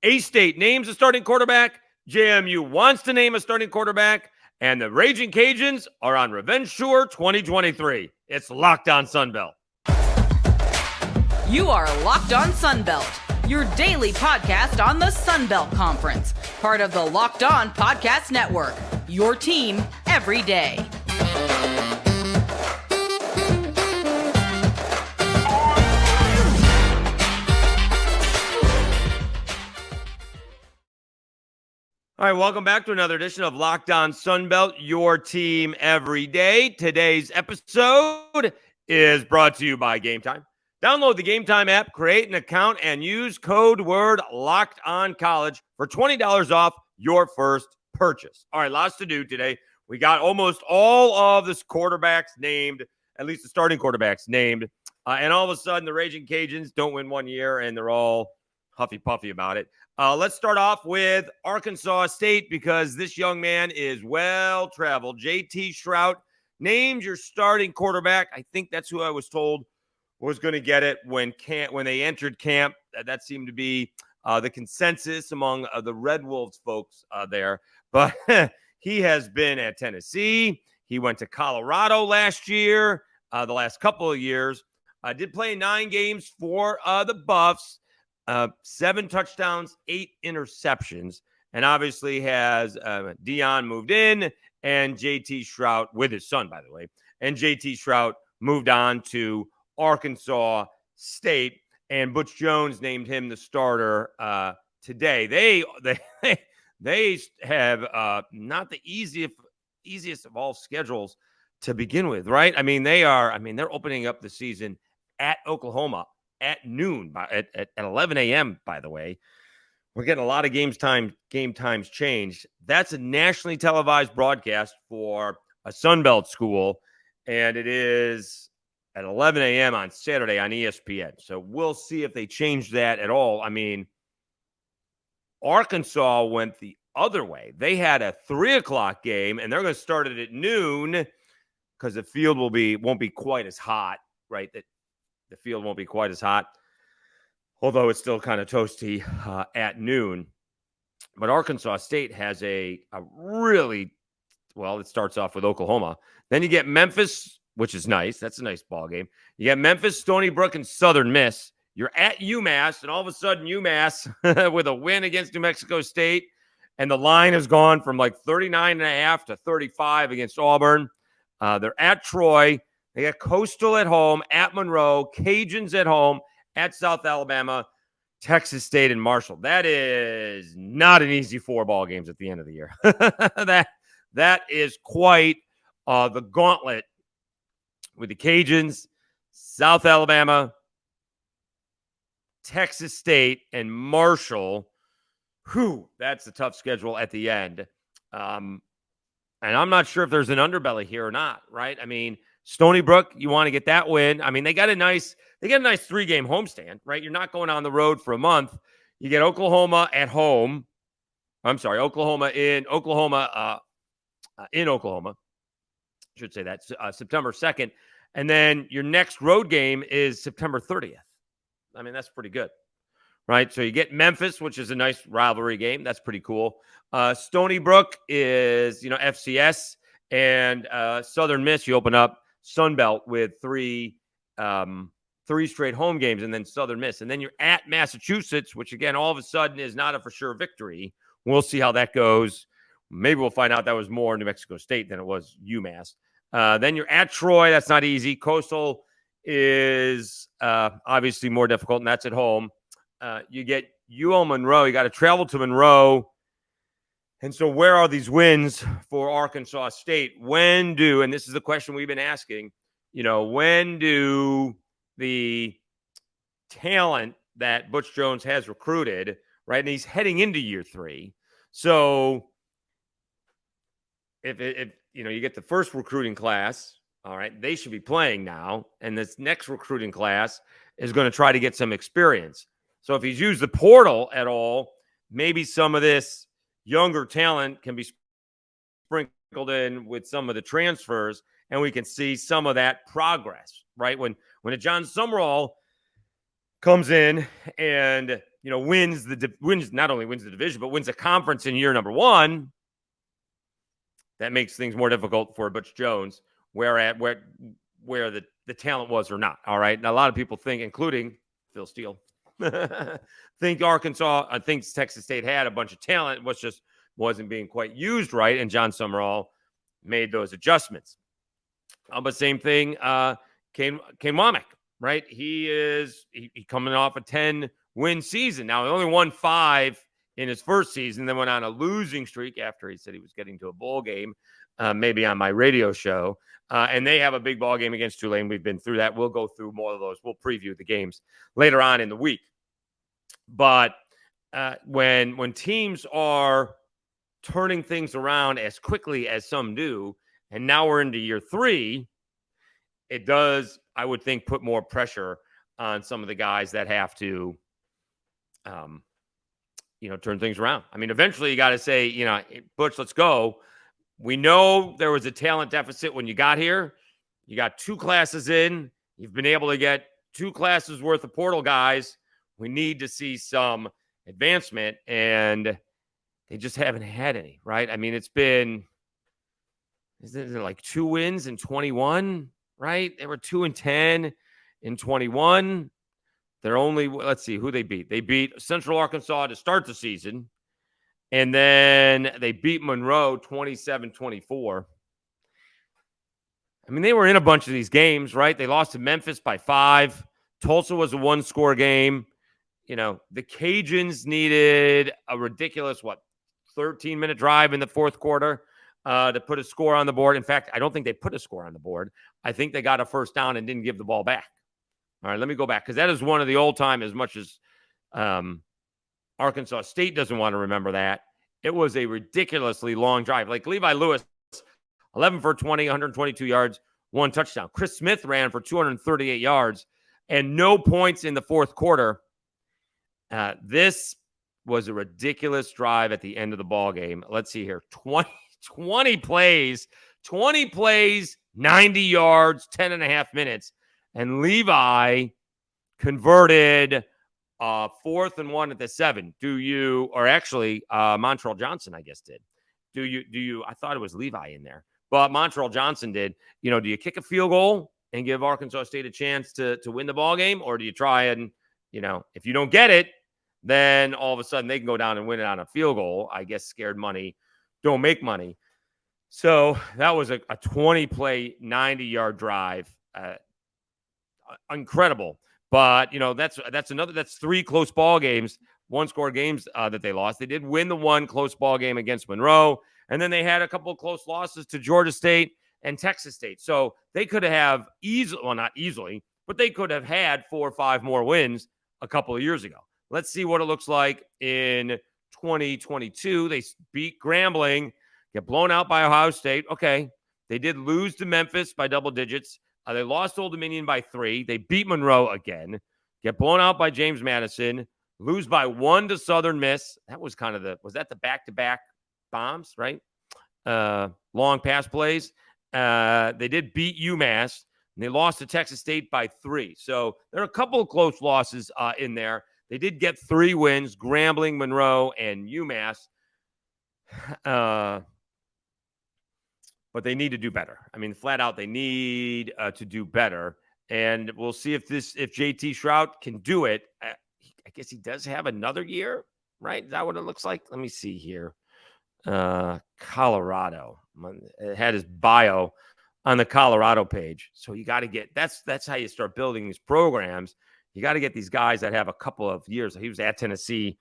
A-State names a starting quarterback. JMU wants to name a starting quarterback. And the Ragin' Cajuns are on Revenge Tour 2023. It's Locked On Sunbelt. You are Locked On Sunbelt, your daily podcast on the Sunbelt Conference. Part of the Locked On Podcast Network, your team every day. All right, welcome back to another edition of Locked On Sunbelt, your team every day. Today's episode is brought to you by Gametime. Download the Gametime app, create an account, and use code word LOCKEDONCollege for $20 off your first purchase. All right, lots to do today. We got almost all of the quarterbacks named, at least the starting quarterbacks named, and all of a sudden the Ragin' Cajuns don't win one year, and they're all huffy-puffy about it. Let's start off with Arkansas State because this young man is well-traveled. JT Shrout named your starting quarterback. I think that's who I was told was going to get it when they entered camp. That seemed to be the consensus among the Red Wolves folks there. But he has been at Tennessee. He went to Colorado last year, the last couple of years. Did play 9 games for the Buffs. 7 touchdowns, 8 interceptions, and obviously has Dion moved in and JT Shrout with his son, by the way, and JT Shrout moved on to Arkansas State, and Butch Jones named him the starter today. They have not the easiest of all schedules to begin with, right? They're opening up the season at Oklahoma at noon, at 11 a.m., by the way. We're getting a lot of game times changed. That's a nationally televised broadcast for a Sunbelt school, and it is at 11 a.m. on Saturday on ESPN. So we'll see if they change that at all. I mean, Arkansas went the other way. They had a 3 o'clock game, and they're going to start it at noon because the field won't be quite as hot, right? The field won't be quite as hot, although it's still kind of toasty at noon. But Arkansas State has a really, well, it starts off with Oklahoma. Then you get Memphis, which is nice. That's a nice ball game. You get Memphis, Stony Brook, and Southern Miss. You're at UMass, and all of a sudden UMass with a win against New Mexico State, and the line has gone from like 39.5 to 35 against Auburn. They're at Troy. They got Coastal at home, at Monroe, Cajuns at home, at South Alabama, Texas State, and Marshall. That is not an easy 4 ball games at the end of the year. That is quite the gauntlet with the Cajuns, South Alabama, Texas State, and Marshall. Whew, that's a tough schedule at the end. And I'm not sure if there's an underbelly here or not, right? I mean, Stony Brook, you want to get that win. I mean, they got a nice 3-game homestand, right? You're not going on the road for a month. You get Oklahoma at home. I'm sorry, Oklahoma in Oklahoma. I should say that September 2nd. And then your next road game is September 30th. I mean, that's pretty good, right? So you get Memphis, which is a nice rivalry game. That's pretty cool. Stony Brook is, FCS, and Southern Miss, you open up Sunbelt with 3 straight home games, and then Southern Miss. And then you're at Massachusetts, which, again, all of a sudden is not a for sure victory. We'll see how that goes. Maybe we'll find out that was more New Mexico State than it was UMass. Then you're at Troy. That's not easy. Coastal is obviously more difficult, and that's at home. You get UL Monroe. You got to travel to Monroe. And so where are these wins for Arkansas State? And this is the question we've been asking, when do the talent that Butch Jones has recruited, right? And he's heading into year 3. So if you get the first recruiting class, all right, they should be playing now. And this next recruiting class is going to try to get some experience. So if he's used the portal at all, maybe some of this younger talent can be sprinkled in with some of the transfers, and we can see some of that progress, right? When a John Summerall comes in and wins not only wins the division, but wins a conference in year number one, that makes things more difficult for Butch Jones, where the talent was or not. All right. And a lot of people think, including Phil Steele, think Texas State had a bunch of talent, wasn't being quite used right. And John Summerall made those adjustments. But same thing, Kane Womack, right? He coming off a 10-win season. Now, he only won 5 in his first season, then went on a losing streak after he said he was getting to a bowl game, maybe on my radio show. And they have a big ball game against Tulane. We've been through that. We'll go through more of those. We'll preview the games later on in the week. But when teams are turning things around as quickly as some do, and now we're into year 3, it does, I would think, put more pressure on some of the guys that have to turn things around. I mean, eventually you got to say, Butch, let's go. We know there was a talent deficit when you got here. You got 2 classes in. You've been able to get 2 classes worth of portal guys. We need to see some advancement, and they just haven't had any, right? I mean, isn't it like 2 wins in 21, right? They were 2-10 in 21. They're only, let's see who they beat. They beat Central Arkansas to start the season, and then they beat Monroe 27-24. I mean, they were in a bunch of these games, right? They lost to Memphis by 5. Tulsa was a 1-score game. The Cajuns needed a ridiculous, 13-minute drive in the fourth quarter to put a score on the board. In fact, I don't think they put a score on the board. I think they got a first down and didn't give the ball back. All right, let me go back, because that is one of the old time, as much as Arkansas State doesn't want to remember that. It was a ridiculously long drive. Like Levi Lewis, 11 for 20, 122 yards, 1 touchdown. Chris Smith ran for 238 yards and no points in the fourth quarter. This was a ridiculous drive at the end of the ball game. Let's see here. 20 plays, 90 yards, 10.5 minutes. And Levi converted 4th and 1 at the 7. Montreal Johnson, I guess, did. I thought it was Levi in there, but Montreal Johnson did. Do you kick a field goal and give Arkansas State a chance to win the ball game? Or do you try and, if you don't get it, then all of a sudden they can go down and win it on a field goal? I guess scared money don't make money. So that was a 20-play, 90-yard drive. Incredible. But, that's 3 close ball games, 1-score games that they lost. They did win the 1 close ball game against Monroe, and then they had a couple of close losses to Georgia State and Texas State. So they could have not easily, but they could have had 4 or 5 more wins a couple of years ago. Let's see what it looks like in 2022. They beat Grambling, get blown out by Ohio State. Okay, they did lose to Memphis by double digits. They lost to Old Dominion by 3. They beat Monroe again, get blown out by James Madison, lose by 1 to Southern Miss. That was kind of was that the back-to-back bombs, right? Long pass plays. They did beat UMass, and they lost to Texas State by 3. So there are a couple of close losses in there. They did get 3 wins, Grambling, Monroe, and UMass. But they need to do better. I mean, flat out, they need to do better. And we'll see if JT Shrout can do it. I guess he does have another year, right? Is that what it looks like? Let me see here. Colorado. It had his bio on the Colorado page. So you got to get, that's how you start building these programs. You got to get these guys that have a couple of years. He was at Tennessee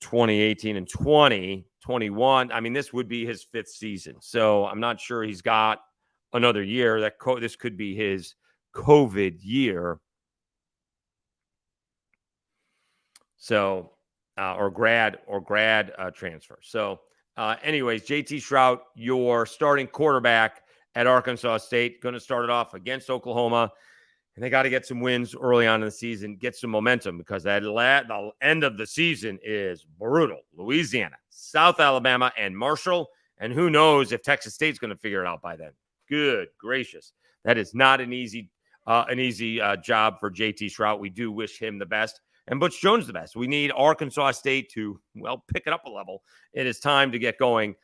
2018 and 2021. I mean, this would be his 5th season. So I'm not sure he's got another year. This could be his COVID year. So, or grad transfer. So anyways, JT Shrout, your starting quarterback at Arkansas State, going to start it off against Oklahoma. And they got to get some wins early on in the season, get some momentum, because the end of the season is brutal. Louisiana, South Alabama, and Marshall. And who knows if Texas State's going to figure it out by then. Good gracious. That is not an easy job for JT Shrout. We do wish him the best. and Butch Jones the best. We need Arkansas State to, pick it up a level. It is time to get going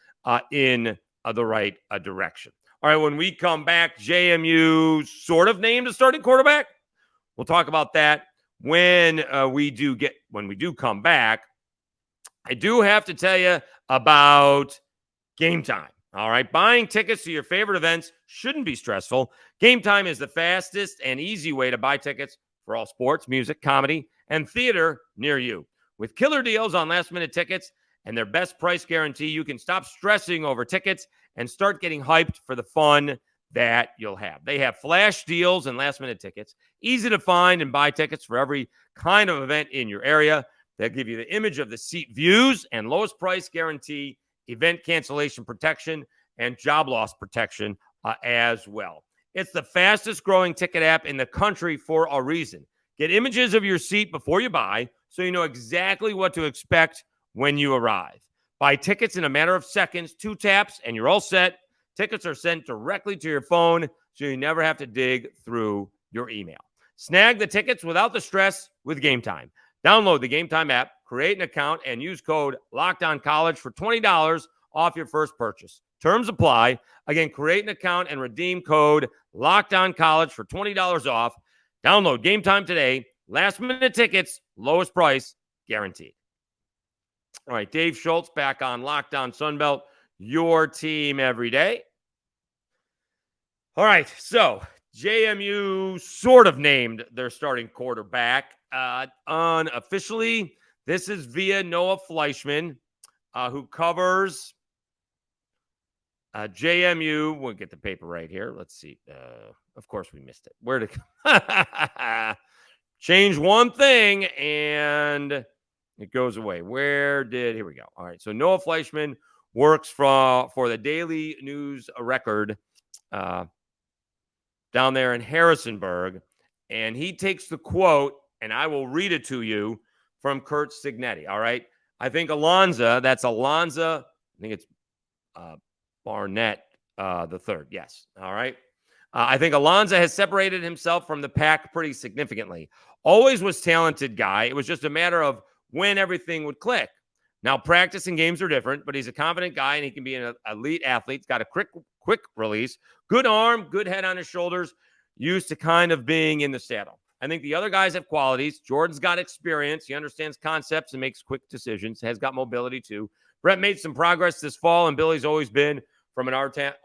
in the right direction. All right, when we come back, JMU sort of named a starting quarterback. We'll talk about that when we do come back. I do have to tell you about Gametime. All right, buying tickets to your favorite events shouldn't be stressful. Gametime is the fastest and easy way to buy tickets for all sports, music, comedy, and theater near you. With killer deals on last-minute tickets and their best price guarantee, you can stop stressing over tickets and start getting hyped for the fun that you'll have. They have flash deals and last-minute tickets, easy to find and buy tickets for every kind of event in your area. They'll give you the image of the seat views and lowest price guarantee, event cancellation protection, and job loss protection as well. It's the fastest growing ticket app in the country for a reason. Get images of your seat before you buy so you know exactly what to expect when you arrive. Buy tickets in a matter of seconds, 2 taps, and you're all set. Tickets are sent directly to your phone so you never have to dig through your email. Snag the tickets without the stress with Gametime. Download the Gametime app, create an account, and use code LOCKEDONCollege for $20 off your first purchase. Terms apply. Again, create an account and redeem code LOCKEDONCollege for $20 off. Download Gametime today. Last-minute tickets, lowest price, guaranteed. All right, Dave Schultz back on Locked On Sunbelt, your team every day. All right, so JMU sort of named their starting quarterback. Unofficially, this is via Noah Fleischman, who covers JMU. We'll get the paper right here. Let's see. Of course, we missed it. Where to change one thing and it goes away. Here we go. All right. So Noah Fleischman works for the Daily News Record down there in Harrisonburg. And he takes the quote, and I will read it to you, from Kurt Signetti. All right. I think Alonza, I think it's Barnett the third. Yes. All right. I think Alonza has separated himself from the pack pretty significantly. Always was talented guy. It was just a matter of when everything would click. Now, practice and games are different, but he's a confident guy and he can be an elite athlete. He's got a quick release, good arm, good head on his shoulders, used to kind of being in the saddle. I think the other guys have qualities. Jordan's got experience. He understands concepts and makes quick decisions, has got mobility too. Brett made some progress this fall, and Billy's always been, from an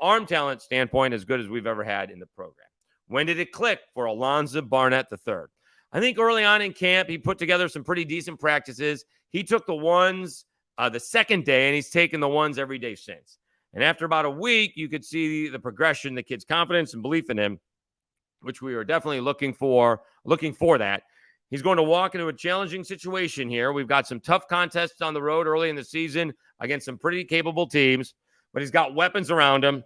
arm talent standpoint, as good as we've ever had in the program. When did it click for Alonza Barnett III? I think early on in camp, he put together some pretty decent practices. He took the ones the second day, and he's taken the ones every day since. And after about a week, you could see the progression, the kid's confidence and belief in him, which we are definitely looking for that. He's going to walk into a challenging situation here. We've got some tough contests on the road early in the season against some pretty capable teams, but he's got weapons around him.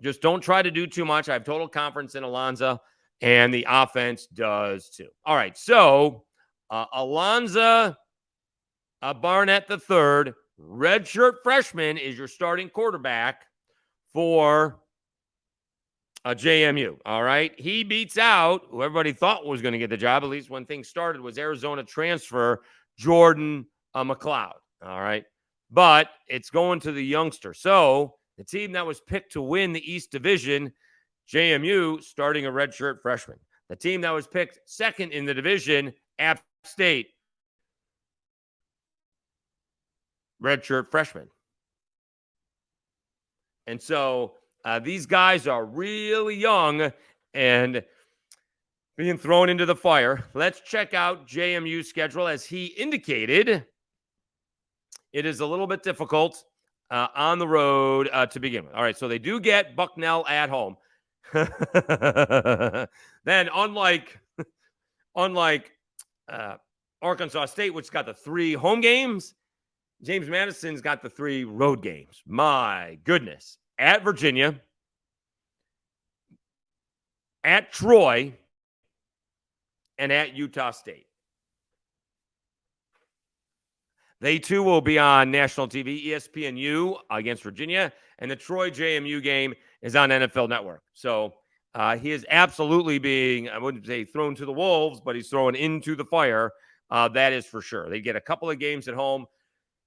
Just don't try to do too much. I have total confidence in Alonza, and the offense does too. All right, so Alonza Barnett III, redshirt freshman, is your starting quarterback for JMU. All right, he beats out who everybody thought was going to get the job, at least when things started, was Arizona transfer Jordan McLeod. All right, but it's going to the youngster. So the team that was picked to win the East Division, JMU, starting a redshirt freshman. The team that was picked second in the division, App State, redshirt freshman. And so these guys are really young and being thrown into the fire. Let's check out JMU's schedule. As he indicated, it is a little bit difficult on the road to begin with. All right, so they do get Bucknell at home. Then, unlike Arkansas State, which got the 3 home games, James Madison's got the 3 road games. My goodness. At Virginia, at Troy, and at Utah State. They too will be on national TV, ESPNU against Virginia, and the Troy JMU game is on NFL Network. So he is absolutely being, I wouldn't say thrown to the wolves, but he's thrown into the fire That is for sure. They get a couple of games at home.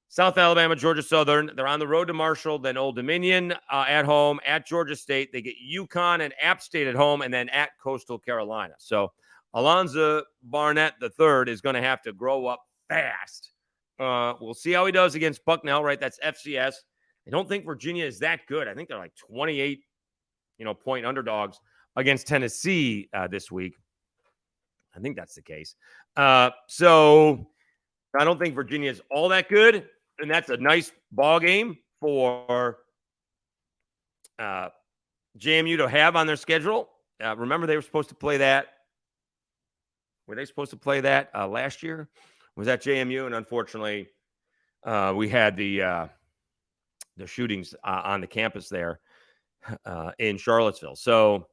South Alabama, Georgia Southern. They're on the road to Marshall, then Old Dominion at home, at Georgia State. They get UConn and App State at home, and then at Coastal Carolina. So Alonza Barnett III is going to have to grow up fast. We'll see how he does against Bucknell, right? That's FCS. I don't think Virginia is that good. I think they're like 28, point underdogs against Tennessee this week. I think that's the case. So I don't think Virginia is all that good, and that's a nice ball game for JMU to have on their schedule. Remember, they were supposed to play that. Were they supposed to play that last year? Was that JMU? And unfortunately, we had the shootings on the campus there in Charlottesville. So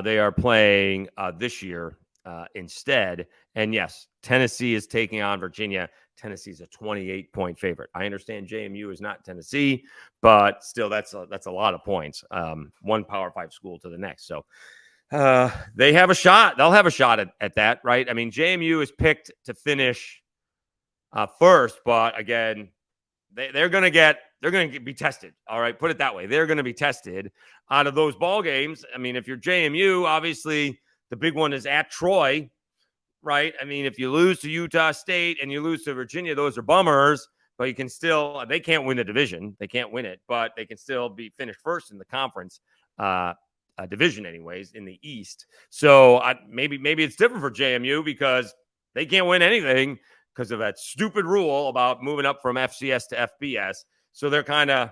they are playing this year instead. And yes, Tennessee is taking on Virginia. Tennessee's a 28-point favorite. I understand JMU is not Tennessee, but still, that's a lot of points. One Power 5 school to the next. So they have a shot. They'll have a shot at that, right? I mean, JMU is picked to finish first, but again, they're going to be tested. All right, put it that way. They're going to be tested out of those ball games. I mean, if you're JMU, obviously the big one is at Troy, right? I mean, if you lose to Utah State and you lose to Virginia, those are bummers. But you can still, they can't win the division. They can't win it, but they can still be finished first in the conference division, anyways, in the East. So maybe it's different for JMU because they can't win anything because of that stupid rule about moving up from FCS to FBS. So they're kind of,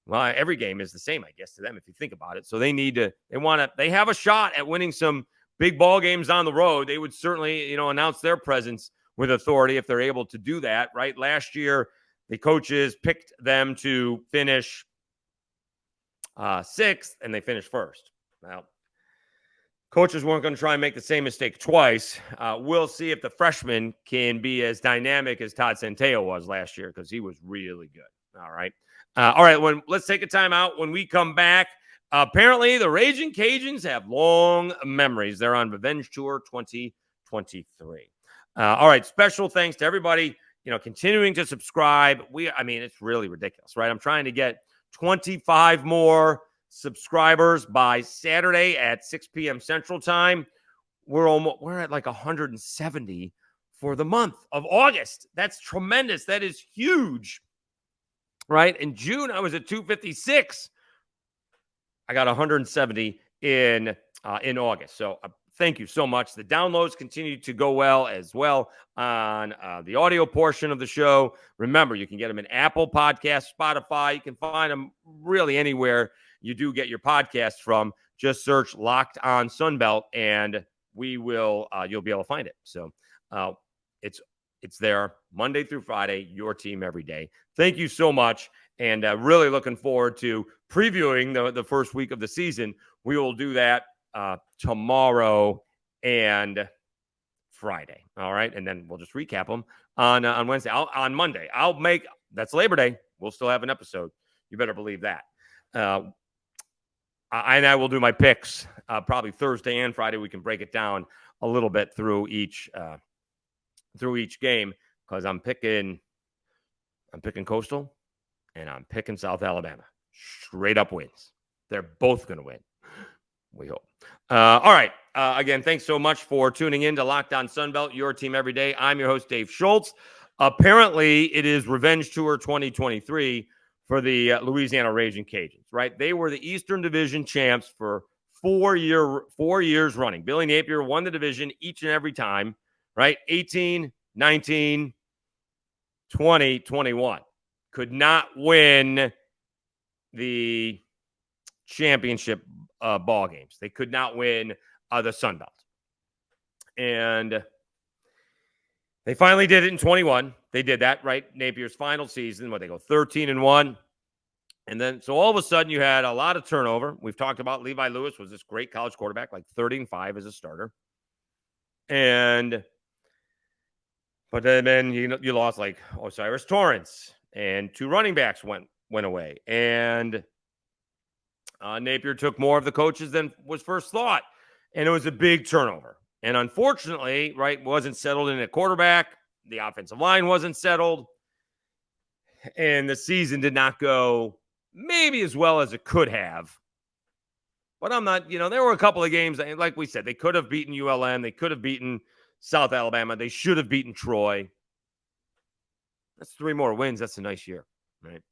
well, every game is the same, I guess, to them if you think about it. So they have a shot at winning some big ball games on the road. They would certainly, announce their presence with authority if they're able to do that, right? Last year, the coaches picked them to finish sixth, and they finished first. Now, coaches weren't going to try and make the same mistake twice. We'll see if the freshman can be as dynamic as Todd Centeio was last year because he was really good. All right. Let's take a timeout. When we come back, apparently the Ragin' Cajuns have long memories. They're on Revenge Tour 2023. All right. Special thanks to everybody, continuing to subscribe. It's really ridiculous, right? I'm trying to get 25 more subscribers by Saturday at 6 p.m. Central Time. We're at like 170 for the month of August. That's tremendous. That is huge, right? In June, I was at 256. I got 170 in August. So thank you so much. The downloads continue to go well as well on the audio portion of the show. Remember, you can get them in Apple Podcasts, Spotify. You can find them really anywhere you do get your podcast from. Just search Locked On Sunbelt, and you'll be able to find it. So it's there Monday through Friday, your team every day. Thank you so much, and really looking forward to previewing the first week of the season. We will do that tomorrow and Friday. All right. And then we'll just recap them on Wednesday. On Monday, that's Labor Day. We'll still have an episode. You better believe that. I will do my picks probably Thursday and Friday. We can break it down a little bit through each game because I'm picking Coastal and I'm picking South Alabama. Straight up wins. They're both going to win. We hope. All right. Again, thanks so much for tuning in to Locked On Sunbelt, your team every day. I'm your host, Dave Schultz. Apparently, it is Revenge Tour 2023 for the Louisiana Ragin' Cajuns, right? They were the Eastern Division champs for 4 years running. Billy Napier won the division each and every time, right? 18, 19, 20, 21. Could not win the championship ball games. They could not win the Sun Belt. And they finally did it in 21. They did that, right? Napier's final season, they go 13-1. And then, so all of a sudden, you had a lot of turnover. We've talked about Levi Lewis was this great college quarterback, like 30-5 as a starter. But then you lost like Osiris Torrance, and 2 running backs went away. And Napier took more of the coaches than was first thought. And it was a big turnover. And unfortunately, right, wasn't settled in a quarterback. The offensive line wasn't settled. And the season did not go maybe as well as it could have. But I'm not, there were a couple of games, like we said, they could have beaten ULM. They could have beaten South Alabama. They should have beaten Troy. That's 3 more wins. That's a nice year, right?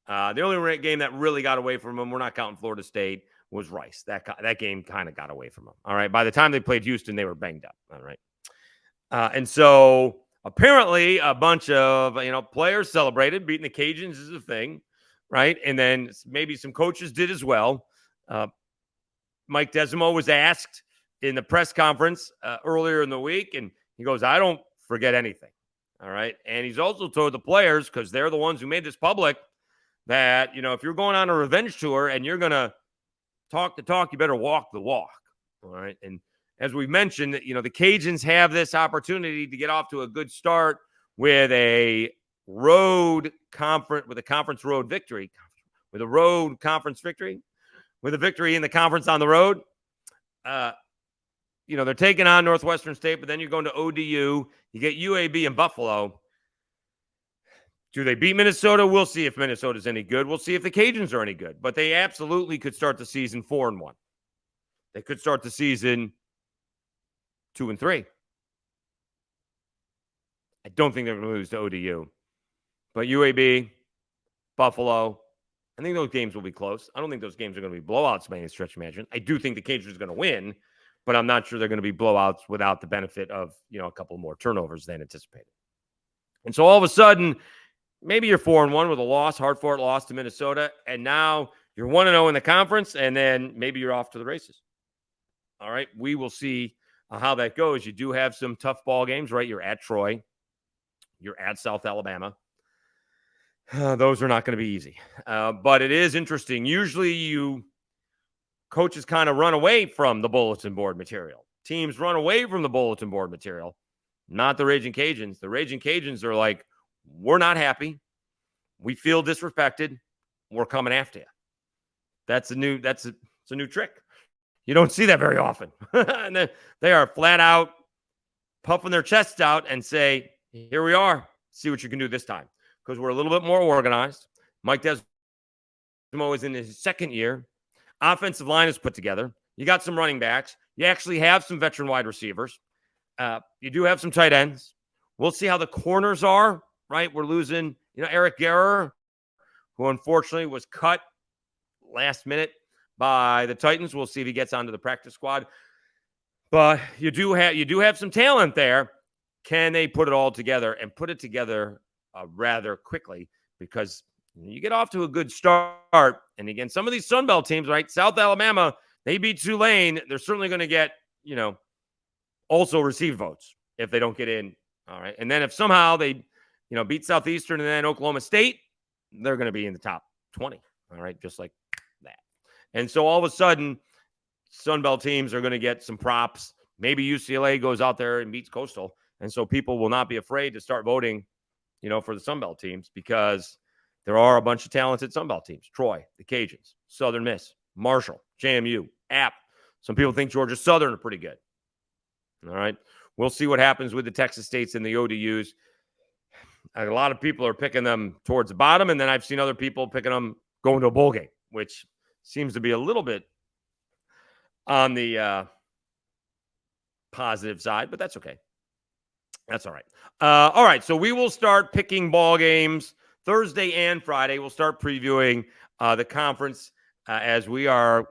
The only game that really got away from them, we're not counting Florida State, was Rice. That game kind of got away from them. All right. By the time they played Houston, they were banged up. All right. And so apparently a bunch of, players celebrated. Beating the Cajuns is a thing, right? And then maybe some coaches did as well. Mike Desimo was asked in the press conference earlier in the week, and he goes, I don't forget anything. All right. And he's also told the players, because they're the ones who made this public, that, if you're going on a revenge tour and you're going to talk the talk, you better walk the walk. All right. And as we mentioned, the Cajuns have this opportunity to get off to a good start with a road conference, with a conference road victory, with a road conference victory, with a victory in the conference on the road. They're taking on Northwestern State, but then you're going to ODU. You get UAB and Buffalo. Do they beat Minnesota? We'll see if Minnesota's any good. We'll see if the Cajuns are any good. But they absolutely could start the season 4-1. They could start the season 2-3. I don't think they're going to lose to ODU. But UAB, Buffalo, I think those games will be close. I don't think those games are going to be blowouts by any stretch of imagination. I do think the Cajuns are going to win, but I'm not sure they're going to be blowouts without the benefit of, a couple more turnovers than anticipated. And so all of a sudden, maybe you're 4-1 with a loss, hard-fought loss to Minnesota, and now you're 1-0 in the conference, and then maybe you're off to the races. All right, we will see how that goes. You do have some tough ball games, right? You're at Troy. You're at South Alabama. Those are not going to be easy. But it is interesting. Usually coaches kind of run away from the bulletin board material. Teams run away from the bulletin board material, not the Ragin' Cajuns. The Ragin' Cajuns are like, we're not happy. We feel disrespected. We're coming after you. It's a new trick. You don't see that very often. And they are flat out puffing their chests out and say, here we are. See what you can do this time. Because we're a little bit more organized. Mike Desimo is in his second year. Offensive line is put together. You got some running backs. You actually have some veteran wide receivers. You do have some tight ends. We'll see how the corners are, right? We're losing, Eric Guerrer, who unfortunately was cut last minute by the Titans. We'll see if he gets onto the practice squad. But you do have some talent there. Can they put it all together and put it together rather quickly? Because you get off to a good start. And again, some of these Sun Belt teams, right? South Alabama, they beat Tulane. They're certainly going to get, also receive votes if they don't get in. All right. And then if somehow they, beat Southeastern and then Oklahoma State, they're going to be in the top 20. All right. Just like that. And so all of a sudden, Sun Belt teams are going to get some props. Maybe UCLA goes out there and beats Coastal. And so people will not be afraid to start voting, for the Sun Belt teams, because there are a bunch of talented Sun Belt teams. Troy, the Cajuns, Southern Miss, Marshall, JMU, App. Some people think Georgia Southern are pretty good. All right. We'll see what happens with the Texas States and the ODUs. A lot of people are picking them towards the bottom, and then I've seen other people picking them going to a bowl game, which seems to be a little bit on the positive side, but that's okay. That's all right. All right, so we will start picking ball games Thursday and Friday. We'll start previewing the conference as we are,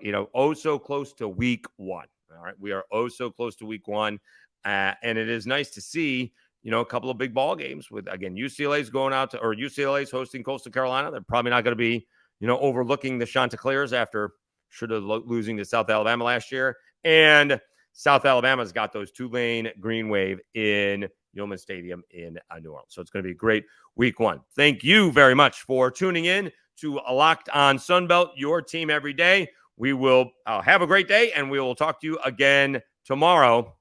so close to week 1. All right, we are so close to week 1, and it is nice to see, a couple of big ball games with, again, UCLA's UCLA's hosting Coastal Carolina. They're probably not going to be, overlooking the Chanticleers after losing to South Alabama last year. And South Alabama's got those Tulane Green Wave in Yeoman Stadium in New Orleans. So it's going to be a great week 1. Thank you very much for tuning in to Locked on Sunbelt, your team every day. We will have a great day, and we will talk to you again tomorrow